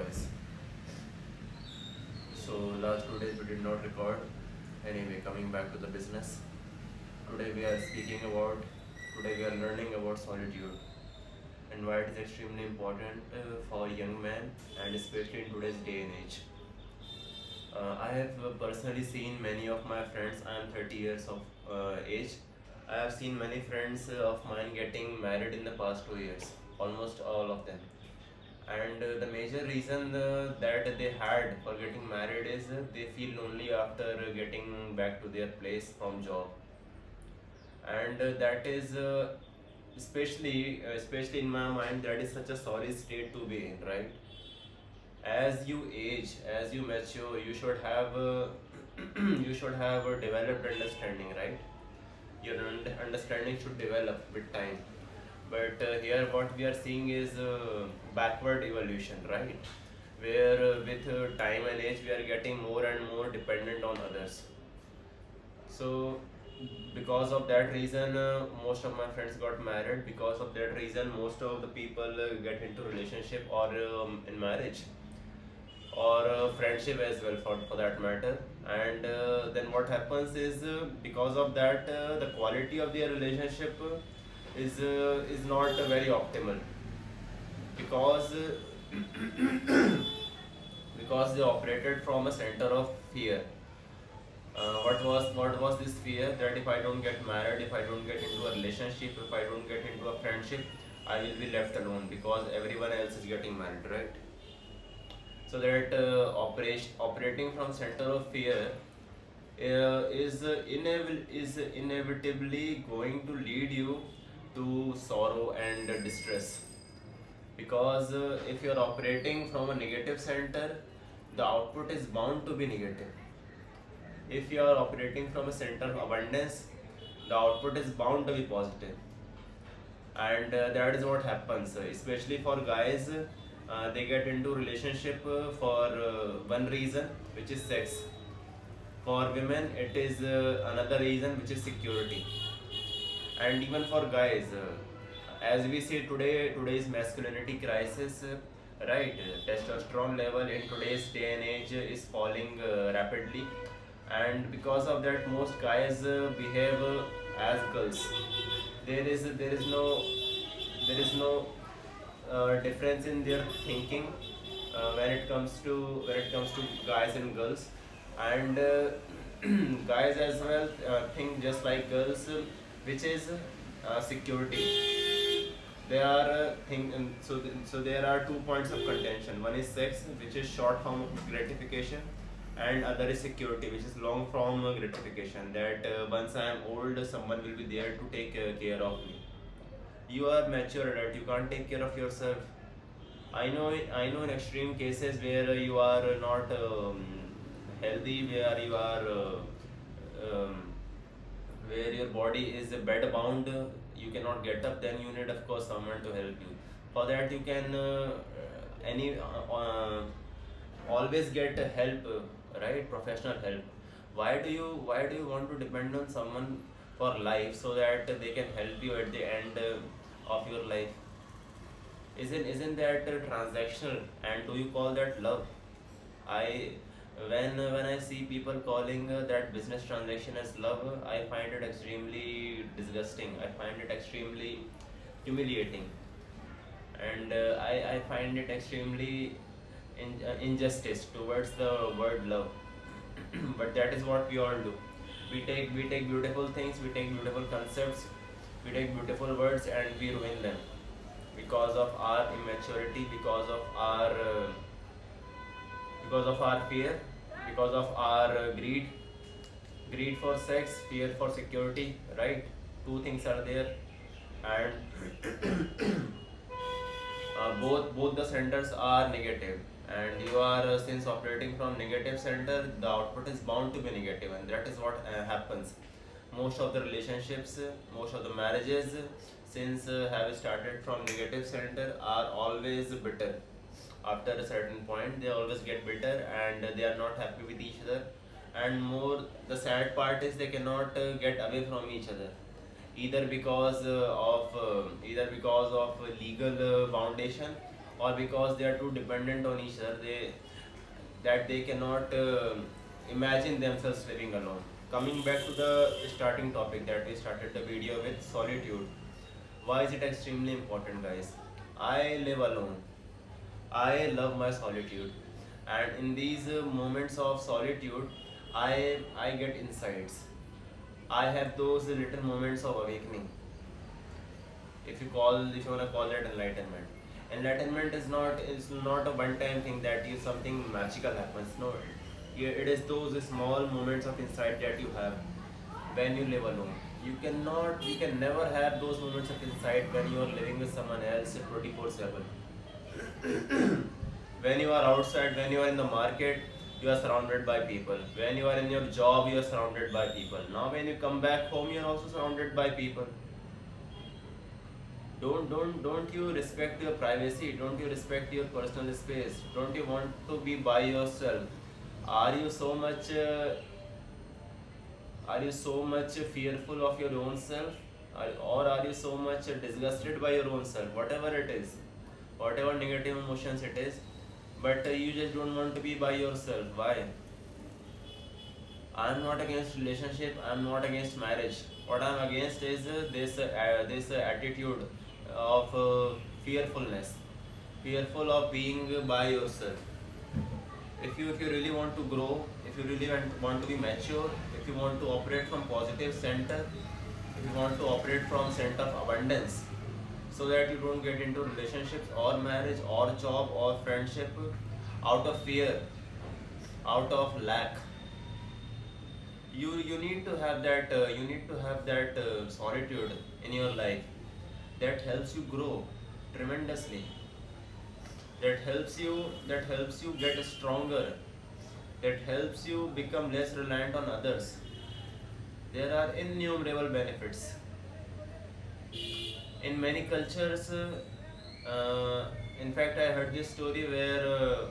voice. So last 2 days we did not record. Anyway, coming back to the business. Today we are speaking about. Today we are learning about solitude and why it is extremely important for young men and especially in today's day and age. I have personally seen many of my friends. I am 30 years of age. I have seen many friends of mine getting married in the past 2 years, almost all of them. And the major reason that they had for getting married is they feel lonely after getting back to their place from job, and that is especially in my mind that is such a sorry state to be in, right? As you age, as you mature, you should have you should have a developed understanding, right? Your understanding should develop with time. But here what we are seeing is backward evolution, right? Where with time and age we are getting more and more dependent on others. So because of that reason most of my friends got married. Because of that reason most of the people get into relationship or in marriage or friendship as well, for that matter. And then what happens is because of that the quality of their relationship is not very optimal, because because they operated from a center of fear. What was this fear? That if I don't get married, if I don't get into a relationship, if I don't get into a friendship, I will be left alone because everyone else is getting married, right? So that operating from center of fear is inevitably going to lead you to sorrow and distress. Because if you're operating from a negative center, the output is bound to be negative. If you are operating from a center of abundance, the output is bound to be positive. And that is what happens, especially for guys. They get into relationship for one reason, which is sex. For women it is another reason, which is security. And even for guys, as we see today, today's masculinity crisis, right? Testosterone level in today's day and age is falling rapidly, and because of that most guys behave as girls. There is no difference in their thinking when it comes to guys and girls. And guys as well think just like girls, which is security. They are so there are 2 points of contention. One is sex, which is short form of gratification, and other is security, which is long form gratification. That once I am old, someone will be there to take care of me. You are mature adult, you can't take care of yourself. I know in extreme cases where you are not healthy, where you are um, where your body is bed bound, you cannot get up, then you need of course someone to help you. For that you can any always get help, right? Professional help. Why do you want to depend on someone for life so that they can help you at the end of your life? Isn't that transactional, and do you call that love? I when I see people calling that business transaction as love, I find it extremely disgusting. I find it extremely humiliating, and I find it extremely injustice towards the word love. But that is what we all do. We take beautiful things, we take beautiful concepts, we take beautiful words, and we ruin them because of our immaturity, because of our fear, because of our greed for sex, fear for security, right? Two things are there. And both the centers are negative, and you are since operating from negative center, the output is bound to be negative, and that is what happens. Most of the relationships, most of the marriages, since have started from negative center, are always bitter. After a certain point they always get bitter, and they are not happy with each other. And more, the sad part is they cannot get away from each other, either because of legal foundation, or because they are too dependent on each other, they cannot imagine themselves living alone. Coming back to the starting topic that we started the video with, solitude. Why is it extremely important, guys? I live alone. I love my solitude, and in these moments of solitude, I get insights. I have those little moments of awakening. If you wanna call that enlightenment. Enlightenment is not a one-time thing that you something magical happens. No, it is those small moments of insight that you have when you live alone. You can never have those moments of insight when you are living with someone else 24/7. When you are outside, when you are in the market, you are surrounded by people. When you are in your job, you are surrounded by people. Now when you come back home, you are also surrounded by people. Don't you respect your privacy? Don't you respect your personal space? Don't you want to be by yourself? Are you so much fearful of your own self? Or are you so much disgusted by your own self? Whatever it is, whatever negative emotions it is, but you just don't want to be by yourself. Why? I'm not against relationship. I'm not against marriage. What I'm against is this attitude of fearfulness, fearful of being by yourself. If you really want to grow, if you really want to be mature, if you want to operate from positive center, if you want to operate from center of abundance, so that you don't get into relationships or marriage or job or friendship out of fear, out of lack. You need to have that solitude in your life that helps you grow tremendously, that helps you get stronger, that helps you become less reliant on others. There are innumerable benefits in many cultures. In fact, I heard this story where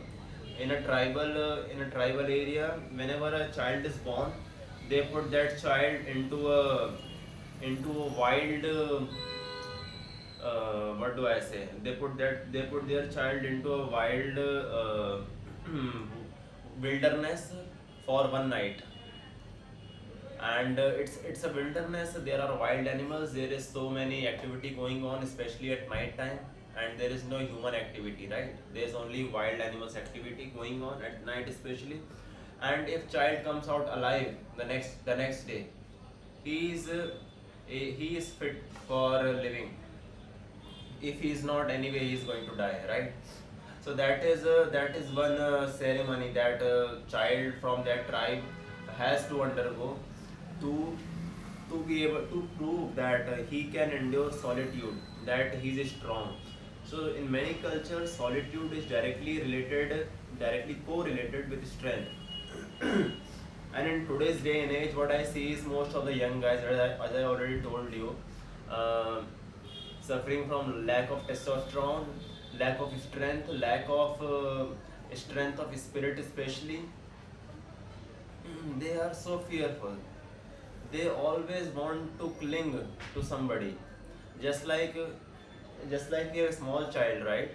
in a tribal area, whenever a child is born, they put that child into a wild what do I say? They put their child into a wild wilderness for one night, and it's a wilderness. There are wild animals. There is so many activity going on, especially at night time, and there is no human activity. Right? There is only wild animals activity going on at night, especially. And if child comes out alive the next day, he is he is fit for living. If he is not, anyway he is going to die, right? So that is one ceremony that a child from that tribe has to undergo to be able to prove that he can endure solitude, that he is strong. So in many cultures, solitude is directly correlated with strength. And in today's day and age, what I see is most of the young guys, as I already told you, uh, suffering from lack of testosterone, lack of strength, lack of strength of spirit, especially. They are so fearful. They always want to cling to somebody, just like a small child, right?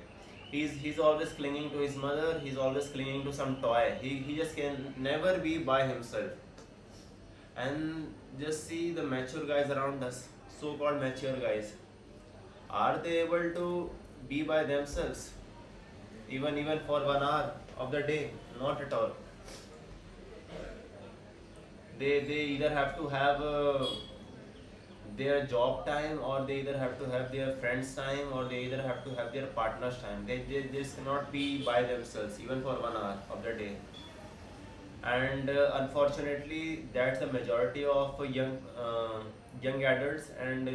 He's always clinging to his mother. He's always clinging to some toy. He just can never be by himself. And just see the mature guys around us, so-called mature guys. Are they able to be by themselves, even for 1 hour of the day? Not at all. They either have to have their job time, or they either have to have their friends time, or they either have to have their partner's time. They just cannot be by themselves even for 1 hour of the day. And unfortunately, that's the majority of young adults, and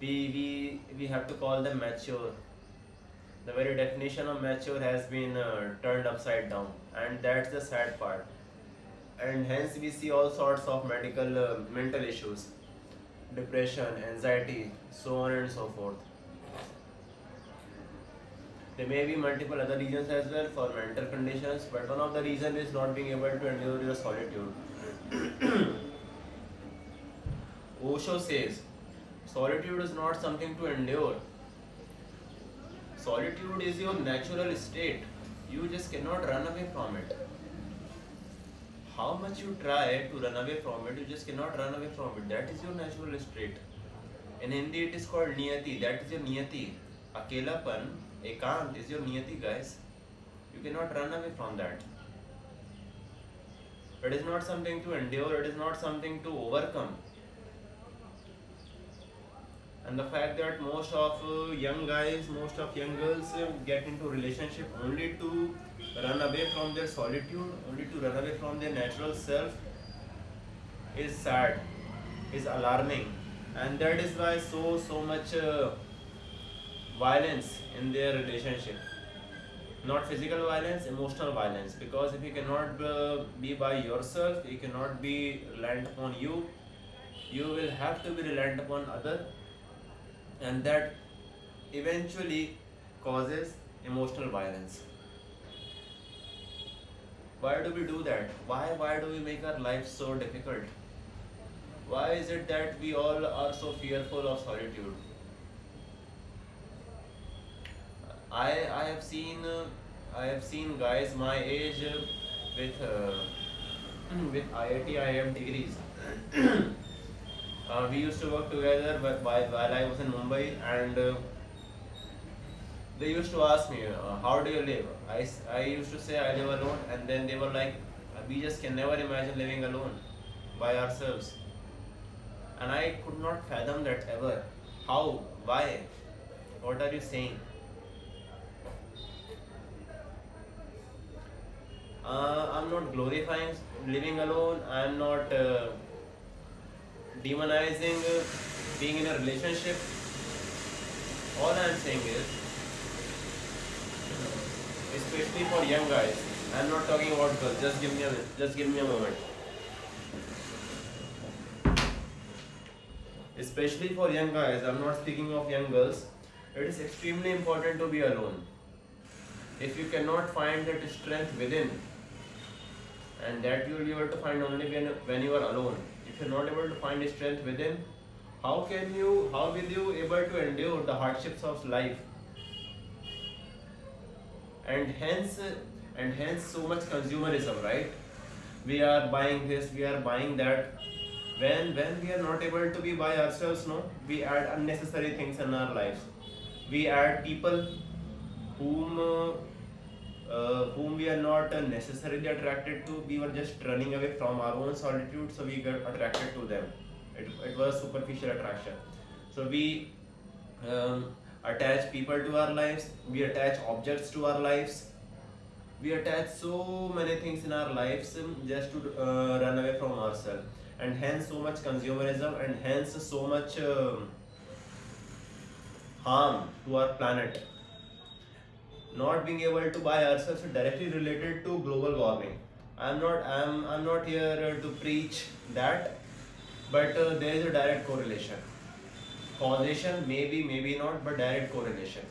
we have to call them mature. The very definition of mature has been turned upside down, and that's the sad part. And hence we see all sorts of mental issues, depression, anxiety, so on and so forth. There may be multiple other reasons as well for mental conditions, but one of the reasons is not being able to endure your solitude. Osho says solitude is not something to endure. Solitude is your natural state. You just cannot run away from it. How much you try to run away from it, you just cannot run away from it. That is your natural state. In Hindi, it is called niyati. That is your niyati. Akelapan, ekant is your niyati, guys. You cannot run away from that. It is not something to endure. It is not something to overcome. And the fact that most of young guys, most of young girls get into relationship only to run away from their solitude, only to run away from their natural self is sad, is alarming, and that is why so much violence in their relationship. Not physical violence, emotional violence. Because if you cannot be by yourself, you cannot be reliant upon you. You will have to be reliant upon other, and that eventually causes emotional violence. Why do we do that? Why do we make our life so difficult? Why is it that we all are so fearful of solitude? I have seen guys my age with with IIT IIM degrees. We used to work together while I was in Mumbai, and they used to ask me, how do you live? I used to say I live alone, and then they were like, we just can never imagine living alone by ourselves. And I could not fathom that ever. How? Why? What are you saying? I'm not glorifying living alone. I'm not demonizing being in a relationship. All I'm saying is, especially for young guys, I'm not talking about girls. Just give me a moment. Especially for young guys, I'm not speaking of young girls. It is extremely important to be alone. If you cannot find that strength within, and that you will be able to find only when you are alone. If you're not able to find strength within, how will you able to endure the hardships of life? And hence so much consumerism, right? We are buying this, we are buying that. When we are not able to be by ourselves, no, we add unnecessary things in our lives. We add people whom we are not necessarily attracted to. We were just running away from our own solitude, so we got attracted to them. It was superficial attraction. So we attach people to our lives, we attach objects to our lives, we attach so many things in our lives just to run away from ourselves. And hence so much consumerism, and hence so much harm to our planet. Not being able to buy ourselves is directly related to global warming. I'm not here to preach that, but there is a direct correlation. Causation, maybe not, but direct correlation.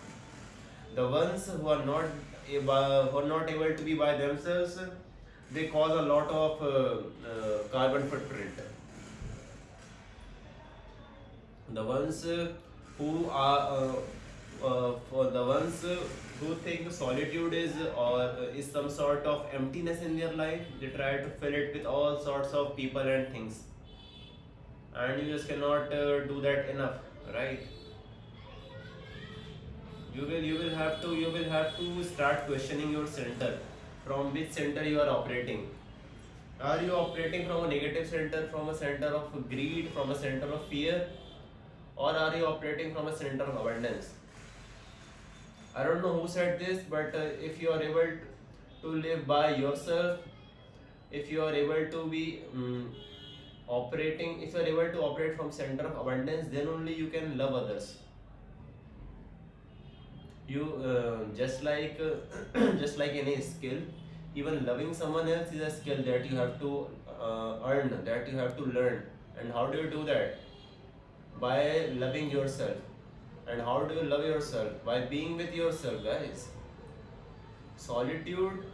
The ones who are not able to be by themselves, they cause a lot of carbon footprint. The ones who are for the ones who think solitude is some sort of emptiness in their life, they try to fill it with all sorts of people and things, and you just cannot do that enough, right? You will have to start questioning your center. From which center you are operating? Are you operating from a negative center, from a center of greed, from a center of fear, or are you operating from a center of abundance? I don't know who said this, but if you are able to live by yourself, if you are able to be if you are able to operate from center of abundance, then only you can love others. You just like just like any skill, even loving someone else is a skill that you have to earn, that you have to learn. And how do you do that? By loving yourself. And how do you love yourself? By being with yourself, guys. Solitude.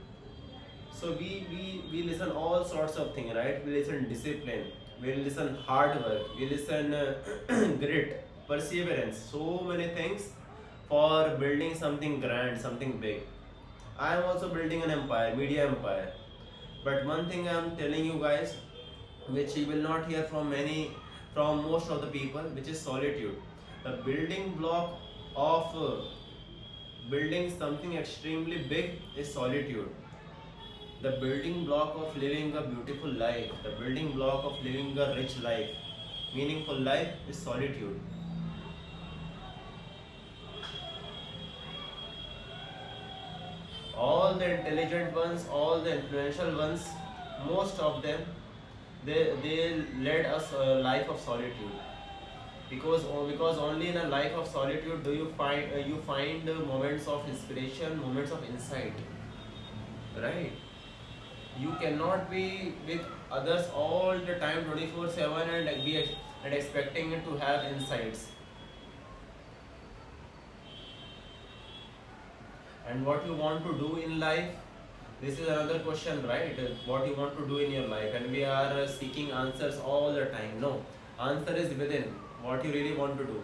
So we listen all sorts of things, right? We listen discipline, we listen hard work, we listen grit, perseverance, so many things. for building something grand, something big. I am also building an empire, media empire. But one thing I am telling you guys, which you will not hear from from most of the people, which is solitude. The building block of building something extremely big is solitude. The building block of living a beautiful life, the building block of living a rich life, meaningful life is solitude. All the intelligent ones, all the influential ones, most of them, they led us a life of solitude. Because only in a life of solitude do you find moments of inspiration, moments of insight, right? You cannot be with others all the time 24/7 and and expecting to have insights. And what you want to do in life, this is another question, right? What you want to do in your life, and we are seeking answers all the time. No, answer is within, what you really want to do.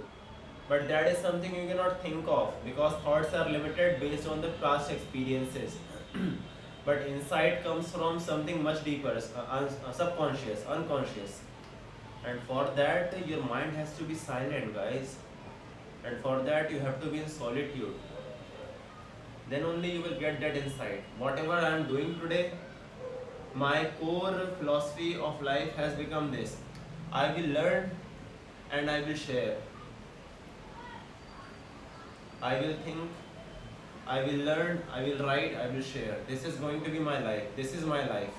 But that is something you cannot think of, because thoughts are limited based on the past experiences. But insight comes from something much deeper, subconscious, unconscious. And for that your mind has to be silent, guys. And for that you have to be in solitude. Then only you will get that insight. Whatever I am doing today, my core philosophy of life has become this: I will learn and I will share. I will think, I will learn, I will write, I will share. This is going to be my life. This is my life.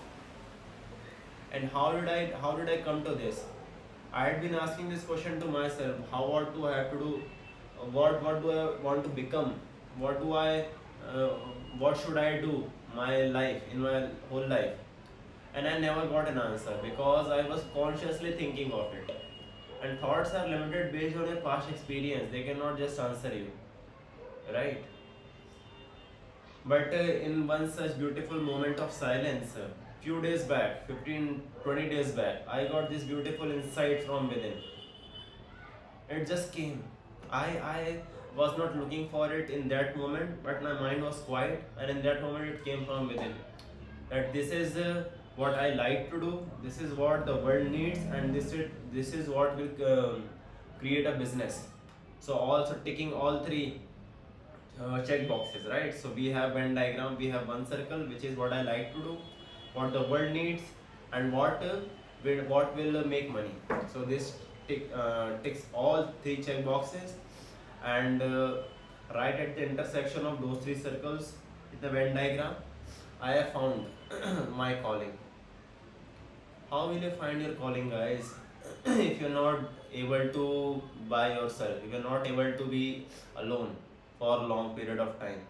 And how did I come to this? I had been asking this question to myself: what do I have to do? What do I want to become? What do I uh, what should I do my life, in my whole life? And I never got an answer, because I was consciously thinking of it. And thoughts are limited based on your past experience. They cannot just answer you, right? But in one such beautiful moment of silence, few days back, 15-20 days back, I got this beautiful insight from within. It just came. I was not looking for it in that moment, but my mind was quiet, and in that moment it came from within. That this is what I like to do, this is what the world needs, and this is what will create a business. So also ticking all three check boxes, right? So we have Venn diagram, we have one circle, which is what I like to do, what the world needs, and what will make money. So this ticks all three check boxes. And right at the intersection of those three circles in the Venn diagram, I have found my calling. How will you find your calling, guys? If you're not able to by yourself, if you're not able to be alone for a long period of time.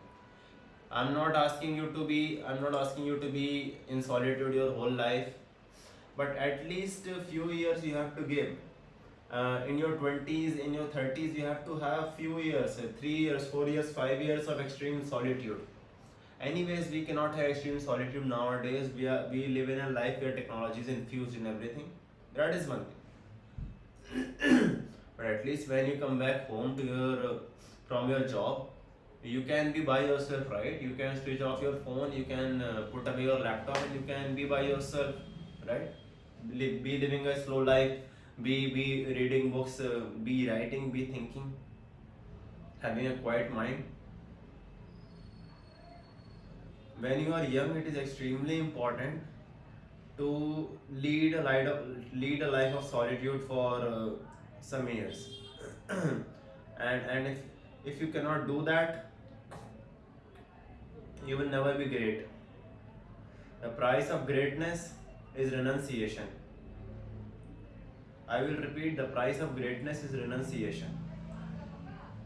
I'm not asking you to be in solitude your whole life, but at least a few years you have to give. In your 20s, in your 30s, you have to have few years, 3 years, 4 years, 5 years of extreme solitude. Anyways, we cannot have extreme solitude nowadays. We live in a life where technology is infused in everything. That is one thing. But at least when you come back home to your from your job, you can be by yourself, right? You can switch off your phone, you can put away your laptop, and you can be by yourself, right? Be living a slow life, be reading books, be writing, be thinking, having a quiet mind. When you are young, it is extremely important to lead a life of solitude for some years. And if you cannot do that, you will never be great. The price of greatness is renunciation. I will repeat: the price of greatness is renunciation.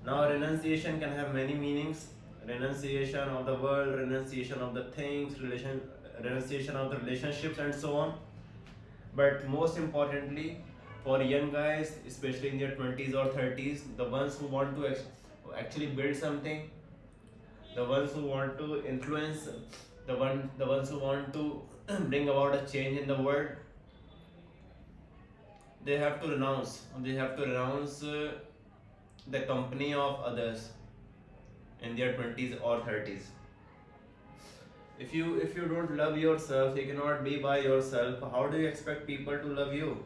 Now, renunciation can have many meanings: renunciation of the world, renunciation of the things, renunciation of the relationships, and so on. But most importantly, for young guys, especially in their 20s or 30s, the ones who want to actually build something, the ones who want to influence, the ones who want to bring about a change in the world, they have to renounce the company of others. in their 20s or 30s. If you don't love yourself, you cannot be by yourself, how do you expect people to love you?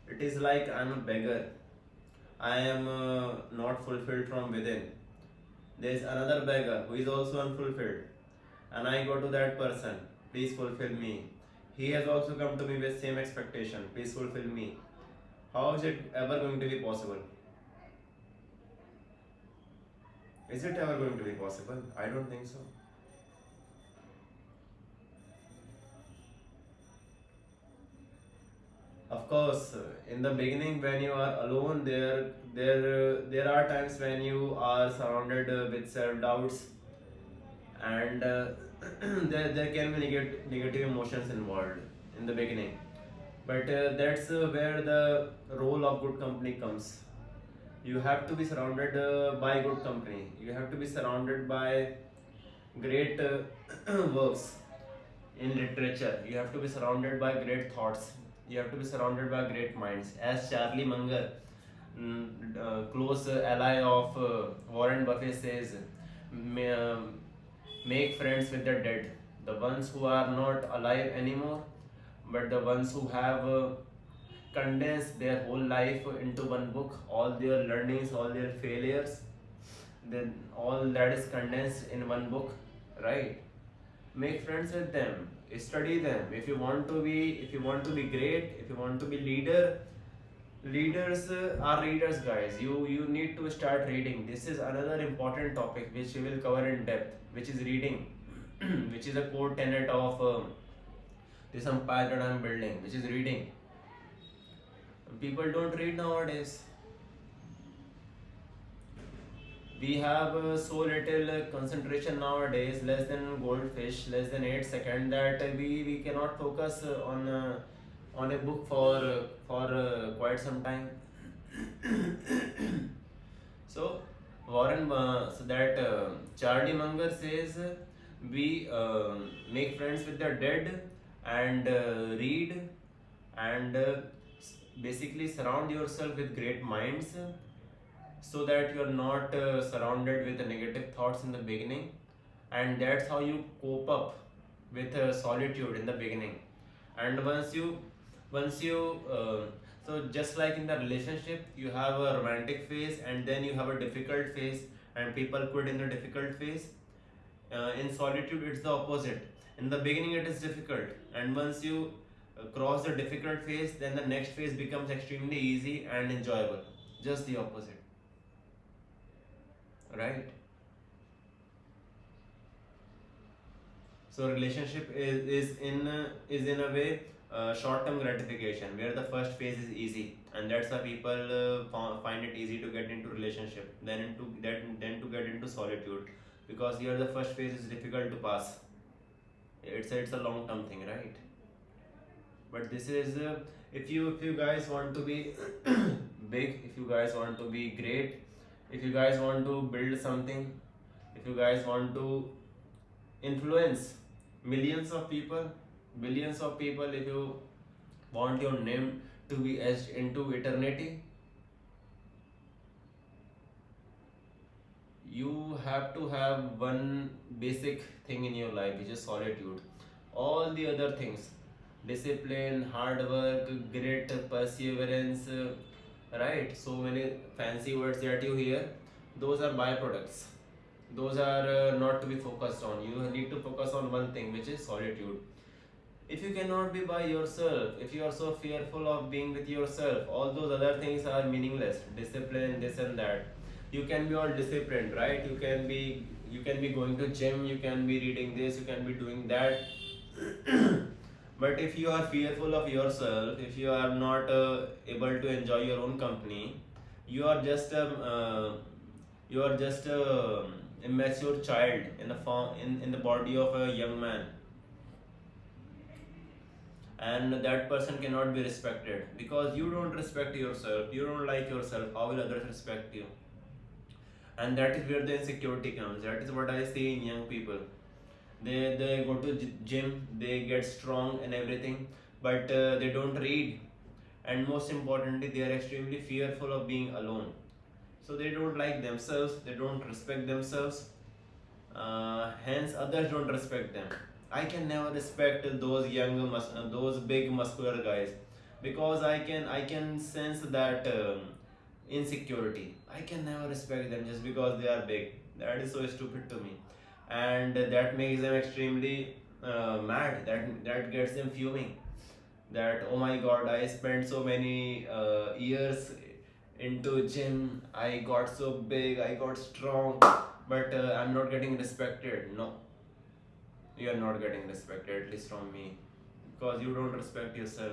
It is like I'm a beggar. I am not fulfilled from within. There is another beggar who is also unfulfilled, and I go to that person, please fulfill me. He has also come to me with same expectation, please fulfill me. How is it ever going to be possible? Is it ever going to be possible? I don't think so. Of course, in the beginning, when you are alone, there are times when you are surrounded with self doubts, and there can be negative emotions involved in the beginning. But that's where the role of good company comes. You have to be surrounded by good company. You have to be surrounded by great works in literature. You have to be surrounded by great thoughts. You have to be surrounded by great minds. As Charlie Munger, close ally of Warren Buffett, says, make friends with the dead, the ones who are not alive anymore, but the ones who have condensed their whole life into one book, all their learnings, all their failures, then all that is condensed in one book, right? Make friends with them, study them. If you want to be great, if you want to be leader, leaders are readers, guys. You need to start reading. This is another important topic which we will cover in depth, which is reading, which is a core tenet of this empire that I'm building, which is reading. People don't read nowadays. We have so little concentration nowadays, less than goldfish, less than 8 seconds, that we cannot focus on a book for quite some time. So so that Charlie Munger says, we make friends with the dead, and read, and basically surround yourself with great minds, so that you are not surrounded with the negative thoughts in the beginning, and that's how you cope up with solitude in the beginning. And once you so just like in the relationship, you have a romantic phase and then you have a difficult phase, and people quit in the difficult phase. In solitude it's the opposite. In the beginning it is difficult, and once you cross the difficult phase, then the next phase becomes extremely easy and enjoyable. Just the opposite, right? So relationship is in a way short term gratification, where the first phase is easy, and that's why people find it easy to get into relationship, then to get into solitude, because here the first phase is difficult to pass. It's a long term thing, right? But this is if you guys want to be big, if you guys want to be great, if you guys want to build something, if you guys want to influence millions of people, billions of people, if you want your name to be etched into eternity, you have to have one basic thing in your life, which is solitude. All the other things, discipline, hard work, grit, perseverance, right? So many fancy words that you hear, those are byproducts. Those are not to be focused on. You need to focus on one thing, which is solitude. If you cannot be by yourself, if you are so fearful of being with yourself, all those other things are meaningless. Discipline, this and that. You can be all disciplined, right? You can be going to gym, you can be reading this, you can be doing that. But if you are fearful of yourself, if you are not able to enjoy your own company, you are just a immature child in the form in the body of a young man, and that person cannot be respected because you don't respect yourself. You don't like yourself. How will others respect you? And that is where the insecurity comes. That is what I see in young people. They go to gym, they get strong and everything, but they don't read, and most importantly they are extremely fearful of being alone. So they don't like themselves, they don't respect themselves, hence others don't respect them. I can never respect those those big muscular guys, because I can sense that insecurity. I can never respect them just because they are big. That is so stupid to me, and that makes them extremely mad. That gets them fuming. That, oh my god, I spent so many years into gym, I got so big, I got strong, but I'm not getting respected. No, you are not getting respected, at least from me, because you don't respect yourself.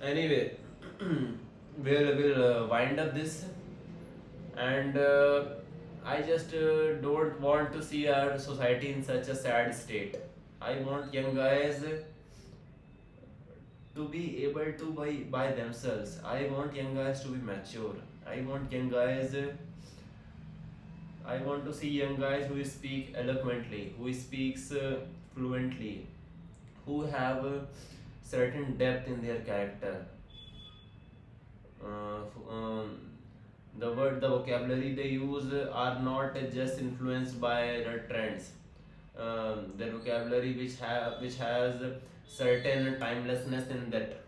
Anyway, we'll wind up this, and I just don't want to see our society in such a sad state. I want young guys to be able to by themselves. I want young guys to be mature. I want young guys. I want to see young guys who speak eloquently, who speaks fluently, who have certain depth in their character. The vocabulary they use are not just influenced by the trends. The vocabulary which has certain timelessness in that.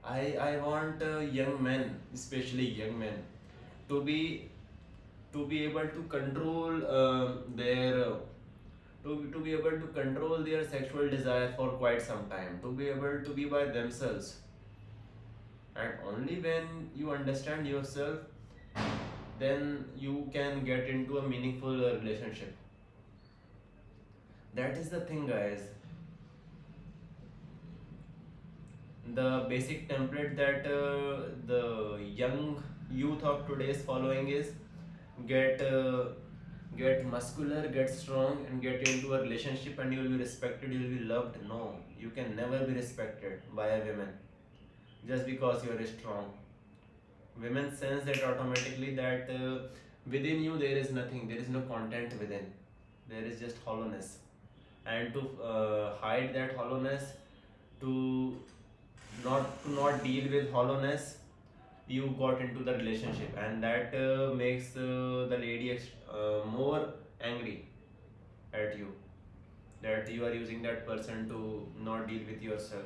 I want young men, especially young men, to be able to control their to be able to control their sexual desire for quite some time, to be able to be by themselves. And only when you understand yourself, then you can get into a meaningful relationship. That is the thing, guys. The basic template that the young youth of today is following is get get muscular, get strong, and get into a relationship, and you will be respected, you will be loved. No, you can never be respected by a woman just because you are strong. Women sense that automatically that within you there is nothing, there is no content within, there is just hollowness. And to hide that hollowness, to not deal with hollowness, you got into the relationship, and that makes the lady more angry at you, that you are using that person to not deal with yourself.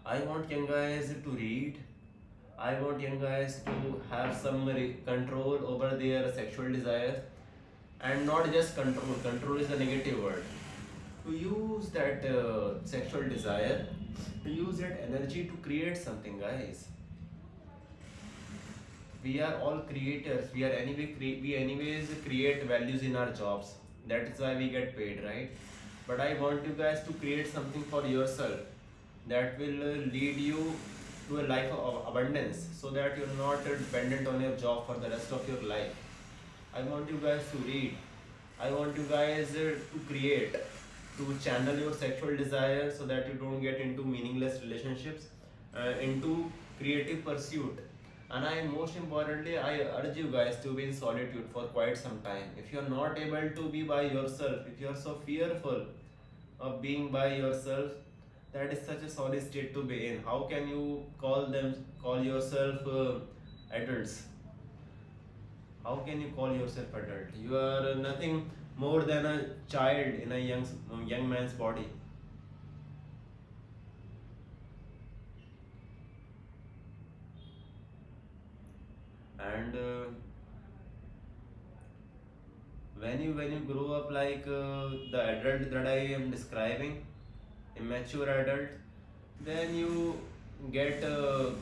I want young guys to read. I want young guys to have some control over their sexual desires, and not just control. Control is a negative word. To use that sexual desire, to use that energy to create something, guys. We are all creators. We are we anyways create values in our jobs. That is why we get paid, right? But I want you guys to create something for yourself that will lead you to a life of abundance, so that you're not dependent on your job for the rest of your life. I want you guys to read. I want you guys to create, to channel your sexual desire, so that you don't get into meaningless relationships, into creative pursuit. And I most importantly, I urge you guys to be in solitude for quite some time. If you're not able to be by yourself, if you're so fearful of being by yourself, that is such a solid state to be in. How can you call yourself adults? How can you call yourself adult? You are nothing more than a child in a young man's body. And when you grow up like the adult that I am describing, immature adult, then you get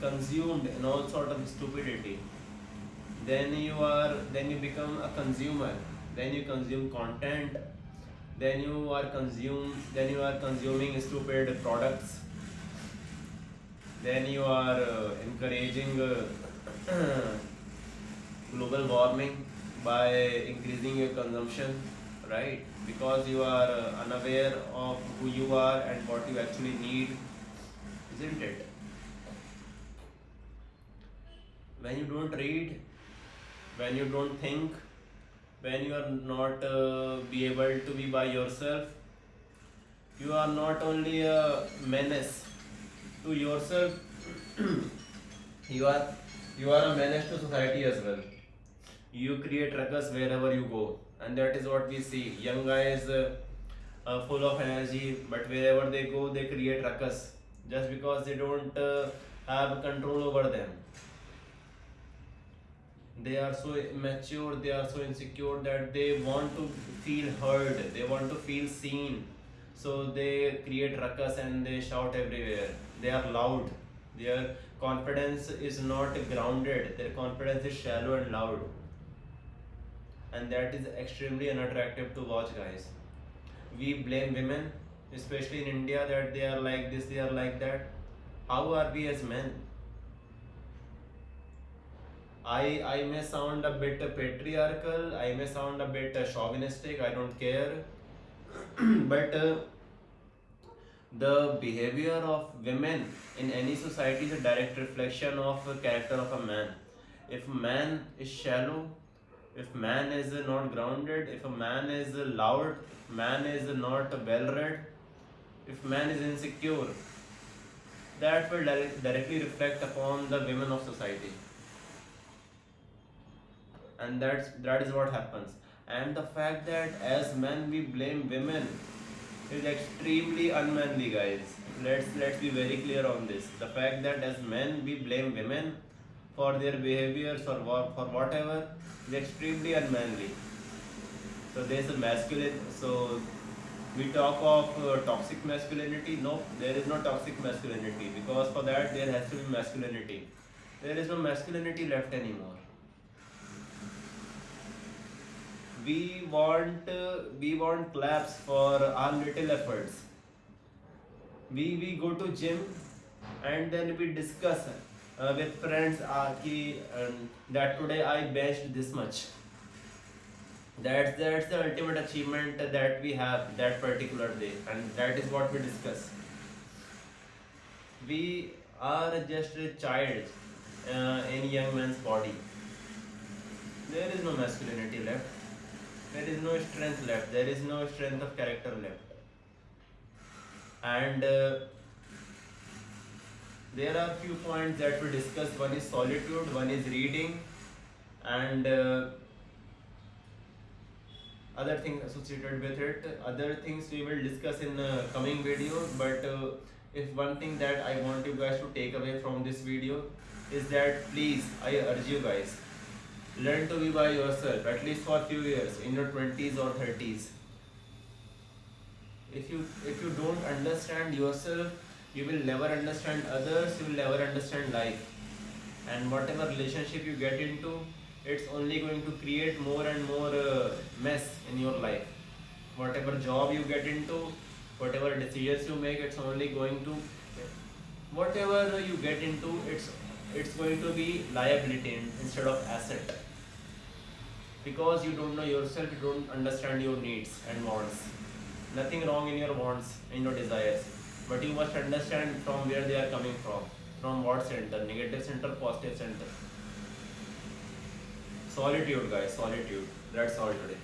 consumed in all sort of stupidity. Then you become a consumer. Then you consume content. Then you are consuming stupid products. Then you are encouraging global warming by increasing your consumption, right? Because you are unaware of who you are and what you actually need, isn't it? When you don't read, when you don't think, when you are not be able to be by yourself, you are not only a menace to yourself, you are you are a menace to society as well. You create ruckus wherever you go, and that is what we see. Young guys full of energy, but wherever they go, they create ruckus just because they don't have control over them. They are so immature, they are so insecure that they want to feel heard, they want to feel seen. So they create ruckus and they shout everywhere. They are loud. Their confidence is not grounded, their confidence is shallow and loud. And that is extremely unattractive to watch, guys. We blame women, especially in India, that they are like this, they are like that. How are we as men? I may sound a bit patriarchal, I may sound a bit chauvinistic, I don't care. But the behavior of women in any society is a direct reflection of the character of a man. If man is shallow, if man is not grounded, if a man is loud, man is not well read, if man is insecure, that will directly reflect upon the women of society. And that is what happens. And the fact that as men we blame women is extremely unmanly, guys. Let's be very clear on this. The fact that as men we blame women for their behaviors or for whatever is extremely unmanly. So there's a masculine. So we talk of toxic masculinity. No, there is no toxic masculinity, because for that there has to be masculinity. There is no masculinity left anymore. We want claps for our little efforts. We go to gym and then we discuss with friends that today I benched this much. That's the ultimate achievement that we have that particular day, and that is what we discuss. We are just a child in young man's body. There is no masculinity left. There is no strength left. There is no strength of character left. And there are few points that we discuss. One is solitude, one is reading, and other things associated with it. Other things we will discuss in coming videos. But if one thing that I want you guys to take away from this video is that, please, I urge you guys, learn to be by yourself at least for a few years in your 20s or 30s. If you don't understand yourself, you will never understand others, you will never understand life. And whatever relationship you get into, it's only going to create more and more mess in your life. Whatever job you get into, whatever decisions you make, it's only going to, whatever you get into, it's going to be liability instead of asset, because you don't know yourself, you don't understand your needs and wants. Nothing wrong in your wants, in your desires, but you must understand from where they are coming from what center, negative center, positive center. Solitude, guys, solitude. That's all today.